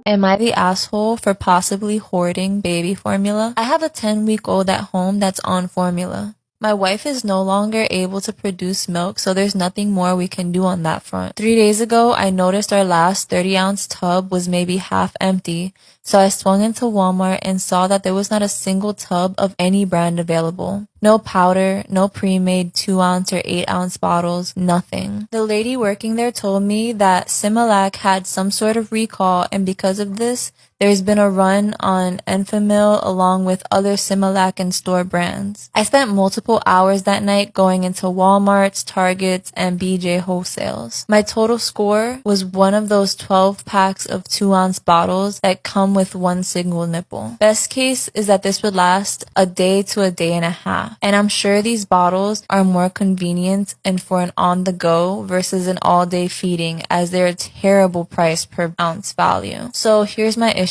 Am I the asshole for possibly hoarding baby formula? I have a 10-week-old at home that's on formula. My wife is no longer able to produce milk, so there's nothing more we can do on that front. 3 days ago, I noticed our last 30-ounce tub was maybe half empty, so I swung into Walmart and saw that there was not a single tub of any brand available. No powder, no pre-made 2-ounce or 8-ounce bottles, nothing. The lady working there told me that Similac had some sort of recall, and because of this, there's been a run on Enfamil along with other Similac and store brands. I spent multiple hours that night going into Walmarts, Targets, and BJ wholesales. My total score was one of those 12 packs of 2-ounce bottles that come with one single nipple. Best case is that this would last a day to a day and a half. And I'm sure these bottles are more convenient and for an on-the-go versus an all-day feeding, as they're a terrible price per ounce value. So here's my issue.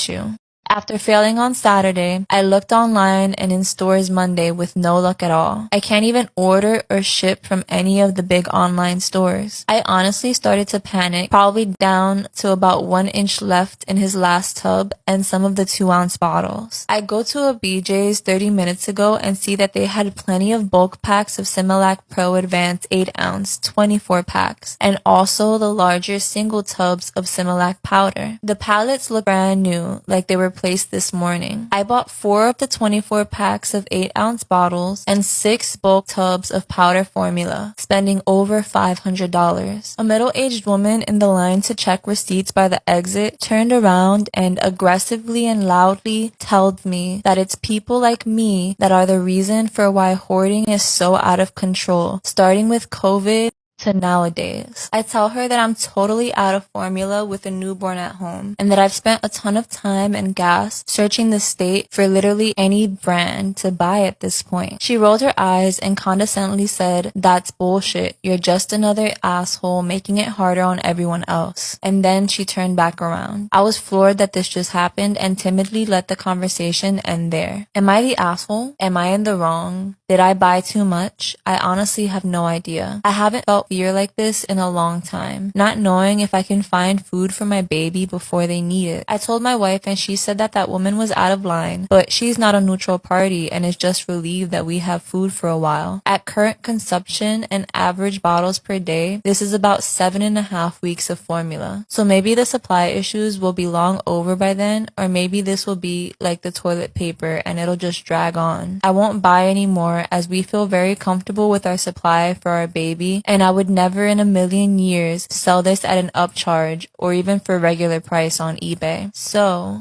After failing on Saturday, I looked online and in stores Monday with no luck at all. I can't even order or ship from any of the big online stores. I honestly started to panic, probably down to about 1 inch left in his last tub and some of the 2-ounce bottles. I go to a BJ's 30 minutes ago and see that they had plenty of bulk packs of Similac Pro Advance 8-ounce 24 packs and also the larger single tubs of Similac powder. The pallets look brand new, like they were placed this morning. I bought 4 of the 24 packs of 8-ounce bottles and 6 bulk tubs of powder formula, spending over $500. A middle-aged woman in the line to check receipts by the exit turned around and aggressively and loudly told me that it's people like me that are the reason for why hoarding is so out of control, starting with COVID to nowadays. I tell her that I'm totally out of formula with a newborn at home and that I've spent a ton of time and gas searching the state for literally any brand to buy at this point. She rolled her eyes and condescendingly said, "That's bullshit. You're just another asshole making it harder on everyone else." And then she turned back around. I was floored that this just happened and timidly let the conversation end there. Am I the asshole? Am I in the wrong? Did I buy too much? I honestly have no idea. I haven't felt fear like this in a long time, not knowing if I can find food for my baby before they need it. I told my wife and she said that that woman was out of line, but she's not a neutral party and is just relieved that we have food for a while. At current consumption and average bottles per day, this is about 7.5 weeks of formula. So maybe the supply issues will be long over by then, or maybe this will be like the toilet paper and it'll just drag on. I won't buy any more as we feel very comfortable with our supply for our baby, and I would never in a million years sell this at an upcharge or even for regular price on eBay. So,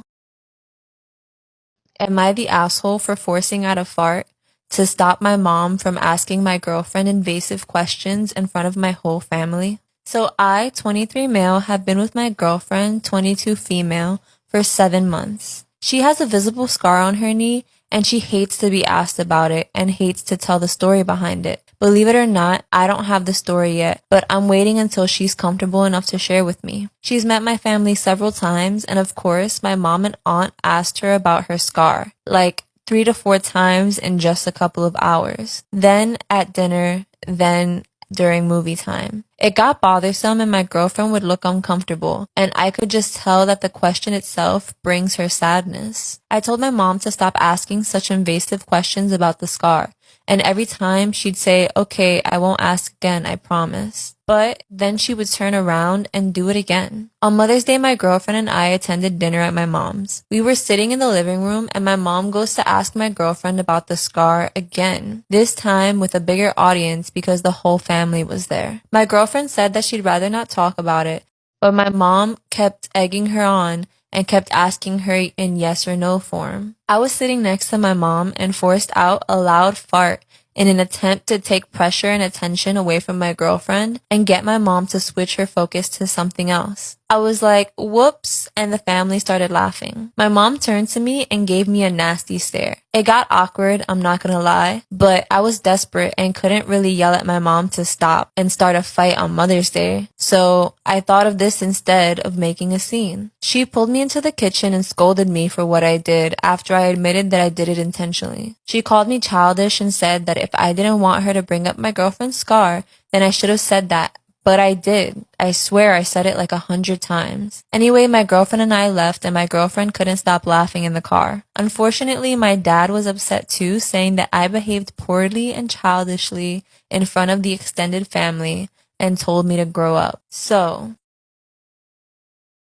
am I the asshole for forcing out a fart to stop my mom from asking my girlfriend invasive questions in front of my whole family? So I, 23 male, have been with my girlfriend, 22 female, for 7 months. She has a visible scar on her knee, and she hates to be asked about it and hates to tell the story behind it. Believe it or not, I don't have the story yet, but I'm waiting until she's comfortable enough to share with me. She's met my family several times, and of course, my mom and aunt asked her about her scar, like 3 to 4 times in just a couple of hours. Then at dinner, then during movie time. It got bothersome and my girlfriend would look uncomfortable, and I could just tell that the question itself brings her sadness. I told my mom to stop asking such invasive questions about the scar, and every time she'd say, "Okay, I won't ask again, I promise." But then she would turn around and do it again. On Mother's Day, my girlfriend and I attended dinner at my mom's. We were sitting in the living room and my mom goes to ask my girlfriend about the scar again, this time with a bigger audience because the whole family was there. My girlfriend said that she'd rather not talk about it, but my mom kept egging her on and kept asking her in yes or no form. I was sitting next to my mom and forced out a loud fart in an attempt to take pressure and attention away from my girlfriend and get my mom to switch her focus to something else. I was like, "Whoops," and the family started laughing. My mom turned to me and gave me a nasty stare. It got awkward, I'm not gonna lie, but I was desperate and couldn't really yell at my mom to stop and start a fight on Mother's Day, so I thought of this instead of making a scene. She pulled me into the kitchen and scolded me for what I did after I admitted that I did it intentionally. She called me childish and said that if I didn't want her to bring up my girlfriend's scar, then I should have said that But I did. I swear I said it like 100 times. Anyway, my girlfriend and I left and my girlfriend couldn't stop laughing in the car. Unfortunately, my dad was upset too, saying that I behaved poorly and childishly in front of the extended family and told me to grow up. So,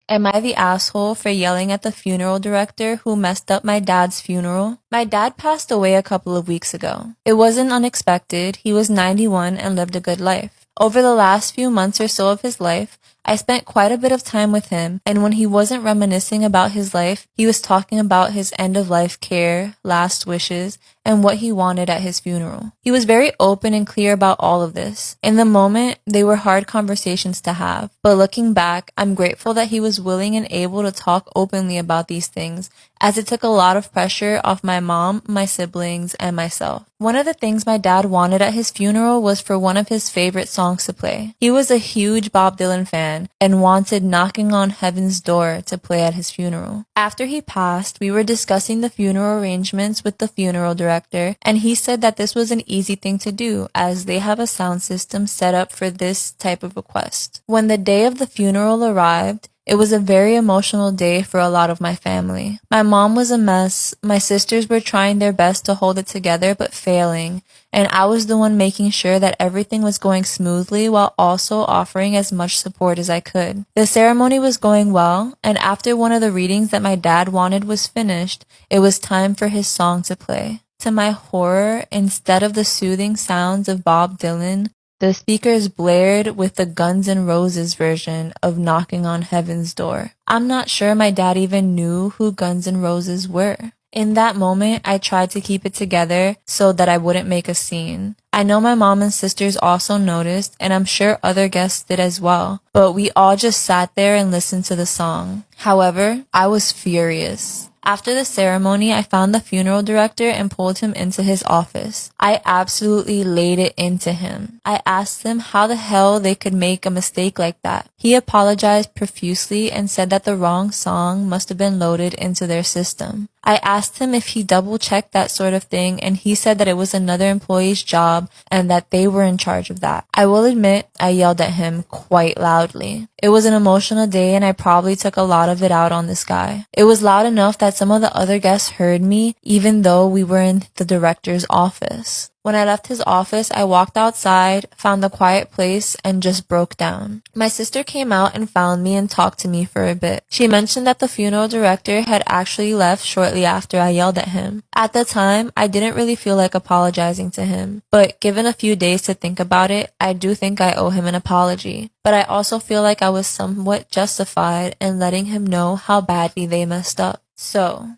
am I the asshole for yelling at the funeral director who messed up my dad's funeral? My dad passed away a couple of weeks ago. It wasn't unexpected. He was 91 and lived a good life. Over the last few months or so of his life, I spent quite a bit of time with him, and when he wasn't reminiscing about his life, he was talking about his end-of-life care, last wishes, and what he wanted at his funeral. He was very open and clear about all of this. In the moment, they were hard conversations to have, but looking back, I'm grateful that he was willing and able to talk openly about these things, as it took a lot of pressure off my mom, my siblings, and myself. One of the things my dad wanted at his funeral was for one of his favorite songs to play. He was a huge Bob Dylan fan and wanted Knocking on Heaven's Door to play at his funeral. After he passed, we were discussing the funeral arrangements with the funeral director, and he said that this was an easy thing to do as they have a sound system set up for this type of request. When the day of the funeral arrived, it was a very emotional day for a lot of my family. My mom was a mess, my sisters were trying their best to hold it together but failing, and I was the one making sure that everything was going smoothly while also offering as much support as I could. The ceremony was going well, and after one of the readings that my dad wanted was finished, it was time for his song to play. To my horror, instead of the soothing sounds of Bob Dylan, the speakers blared with the Guns N' Roses version of Knocking on Heaven's Door. I'm not sure my dad even knew who Guns N' Roses were. In that moment, I tried to keep it together so that I wouldn't make a scene. I know my mom and sisters also noticed, and I'm sure other guests did as well, but we all just sat there and listened to the song. However, I was furious. After the ceremony, I found the funeral director and pulled him into his office. I absolutely laid it into him. I asked him how the hell they could make a mistake like that. He apologized profusely and said that the wrong song must have been loaded into their system. I asked him if he double-checked that sort of thing, and he said that it was another employee's job and that they were in charge of that. I will admit, I yelled at him quite loudly. It was an emotional day, and I probably took a lot of it out on this guy. It was loud enough that some of the other guests heard me, even though we were in the director's office. When I left his office, I walked outside, found a quiet place, and just broke down. My sister came out and found me and talked to me for a bit. She mentioned that the funeral director had actually left shortly after I yelled at him. At the time, I didn't really feel like apologizing to him, but given a few days to think about it, I do think I owe him an apology. But I also feel like I was somewhat justified in letting him know how badly they messed up. So,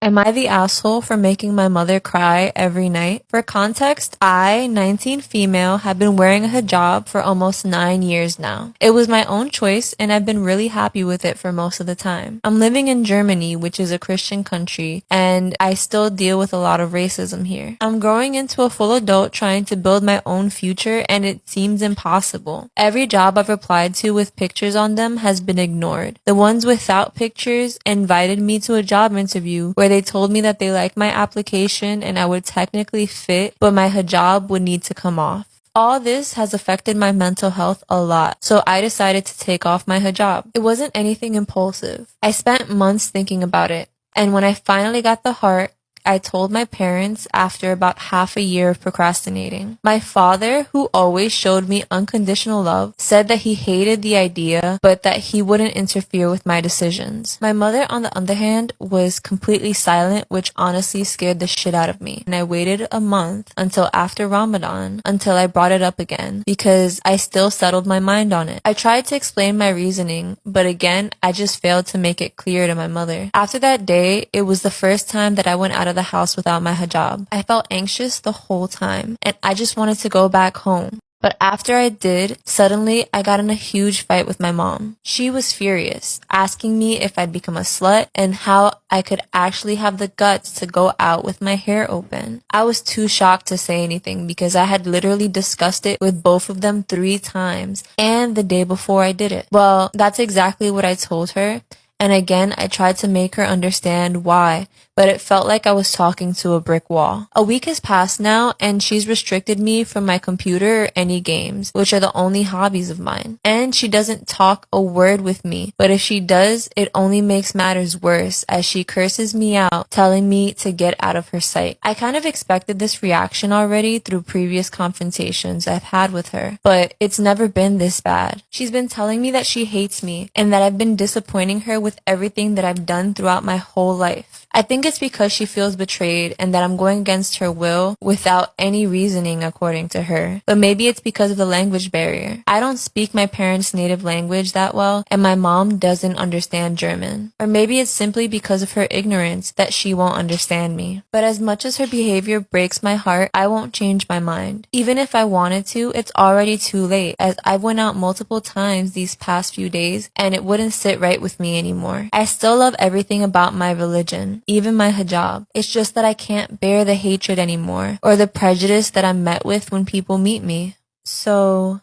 am I the asshole for making my mother cry every night? For context, I, 19 female, have been wearing a hijab for almost 9 years now. It was my own choice and I've been really happy with it for most of the time. I'm living in Germany, which is a Christian country, and I still deal with a lot of racism here. I'm growing into a full adult trying to build my own future and it seems impossible. Every job I've applied to with pictures on them has been ignored. The ones without pictures invited me to a job interview where they told me that they liked my application and I would technically fit, but my hijab would need to come off. All this has affected my mental health a lot, so I decided to take off my hijab. It wasn't anything impulsive. I spent months thinking about it, and when I finally got the heart, I told my parents after about half a year of procrastinating. My father, who always showed me unconditional love, said that he hated the idea, but that he wouldn't interfere with my decisions. My mother, on the other hand, was completely silent, which honestly scared the shit out of me. And I waited a month until after Ramadan until I brought it up again because I still settled my mind on it. I tried to explain my reasoning, but again, I just failed to make it clear to my mother. After that day, it was the first time that I went out of the house without my hijab. I felt anxious the whole time, and I just wanted to go back home. But after I did, suddenly I got in a huge fight with my mom. She was furious, asking me if I'd become a slut and how I could actually have the guts to go out with my hair open. I was too shocked to say anything because I had literally discussed it with both of them 3 times and the day before I did it. Well, that's exactly what I told her. And again, I tried to make her understand why, but it felt like I was talking to a brick wall. A week has passed now, and she's restricted me from my computer or any games, which are the only hobbies of mine. And she doesn't talk a word with me, but if she does, it only makes matters worse as she curses me out, telling me to get out of her sight. I kind of expected this reaction already through previous confrontations I've had with her, but it's never been this bad. She's been telling me that she hates me and that I've been disappointing her with everything that I've done throughout my whole life. I think it's because she feels betrayed and that I'm going against her will without any reasoning according to her. But maybe it's because of the language barrier. I don't speak my parents' native language that well, and my mom doesn't understand German. Or maybe it's simply because of her ignorance that she won't understand me. But as much as her behavior breaks my heart, I won't change my mind. Even if I wanted to, it's already too late, as I've went out multiple times these past few days and it wouldn't sit right with me anymore. I still love everything about my religion, even my hijab. It's just that I can't bear the hatred anymore or the prejudice that I'm met with when people meet me. So